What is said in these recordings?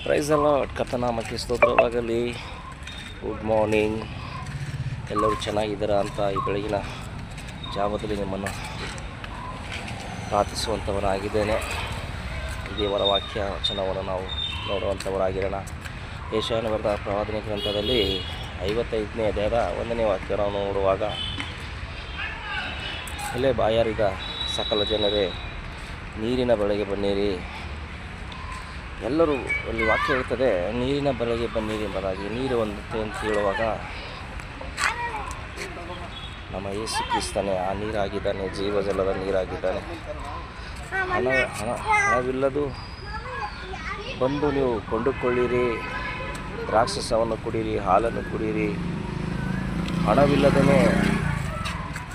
Price ಅಲ್ಲ ಕರ್ತನಾಮಕ್ಕೆ ಸ್ತೋತ್ರವಾಗಲಿ. Good morning, ಎಲ್ಲರೂ ಚೆನ್ನಾಗಿದ್ದೀರಾ ಅಂತ ಈ ಬೆಳಗಿನ ಜಾವದಲ್ಲಿ ನಿಮ್ಮನ್ನು ಪ್ರಾರ್ಥಿಸುವಂಥವನಾಗಿದ್ದೇನೆ. ದೇವರ ವಾಕ್ಯ ವಚನವನ್ನು ನಾವು ನೋಡುವಂಥವರಾಗಿರೋಣ. ಯೆಶಾಯನ ಬರೆದ ಪ್ರವಾದನೆ ಗ್ರಂಥದಲ್ಲಿ 55ನೇ ಅಧ್ಯಾಯದ 1ನೇ ವಾಕ್ಯ ನಾವು ನೋಡುವಾಗ, ಎಲೆ ಬಾಯಾರಿದ ಸಕಲ ಜನರೇ ನೀರಿನ ಬಳಿಗೆ ಬನ್ನಿರಿ. ಎಲ್ಲರೂ ಅಲ್ಲಿ ವಾಕ್ಯ ಹೇಳ್ತದೆ, ನೀರಿನ ಬಳಿಗೆ ಬನ್ನಿರಿ ಎಂಬುದಾಗಿ. ನೀರು ಒಂದತ್ತೆ ಅಂತ ಹೇಳುವಾಗ ನಮ್ಮ ಯೇಸು ಕ್ರಿಸ್ತನೇ ಆ ನೀರಾಗಿದ್ದಾನೆ, ಜೀವಜಲದ ನೀರಾಗಿದ್ದಾನೆ. ಹಣವಿಲ್ಲದು ಬಂದು ನೀವು ಕೊಂಡುಕೊಳ್ಳಿರಿ, ದ್ರಾಕ್ಷಸವನ್ನು ಕುಡೀರಿ, ಹಾಲನ್ನು ಕುಡೀರಿ, ಹಣವಿಲ್ಲದೇ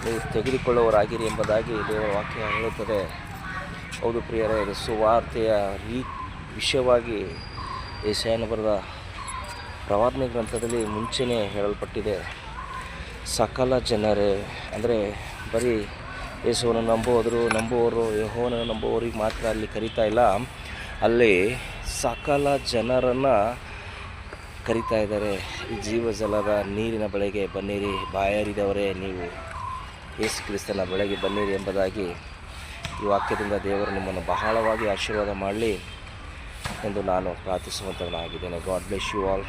ನೀವು ತೆಗೆದುಕೊಳ್ಳುವವರಾಗಿರಿ ಎಂಬುದಾಗಿ ದೇವರ ವಾಕ್ಯ ಹೇಳುತ್ತದೆ. ಹೌದು ಪ್ರಿಯರೇ, ಇದು ಸುವಾರ್ತೆಯ ವಿಷಯವಾಗಿ ಯೆಶಾಯನ ಬರೆದ ಪ್ರವಾದನೆ ಗ್ರಂಥದಲ್ಲಿ ಮುಂಚೆನೇ ಹೇಳಲ್ಪಟ್ಟಿದೆ. ಸಕಲ ಜನರೇ ಅಂದರೆ ಬರೀ ಯೇಸುವನ್ನು ನಂಬುವವರು ಯೆಹೋವನನ್ನು ನಂಬುವವರಿಗೆ ಮಾತ್ರ ಅಲ್ಲಿ ಕರೀತಾ ಇಲ್ಲ, ಅಲ್ಲಿ ಸಕಲ ಜನರನ್ನು ಕರೀತಾ ಇದ್ದಾರೆ. ಈ ಜೀವಜಲದ ನೀರಿನ ಬಳಿಗೆ ಬನ್ನಿರಿ, ಬಾಯಾರಿದವರೇ ನೀವು ಯೇಸು ಕ್ರಿಸ್ತನ ಬಳಿಗೆ ಬನ್ನಿರಿ ಎಂಬುದಾಗಿ ಈ ವಾಕ್ಯದಿಂದ ದೇವರು ನಿಮ್ಮನ್ನು ಬಹಳವಾಗಿ ಆಶೀರ್ವಾದ ಮಾಡಲಿ ಎಂದು ನಾನು ಪ್ರಾರ್ಥಿಸುವಂಥವನಾಗಿದ್ದೇನೆ. God bless you all.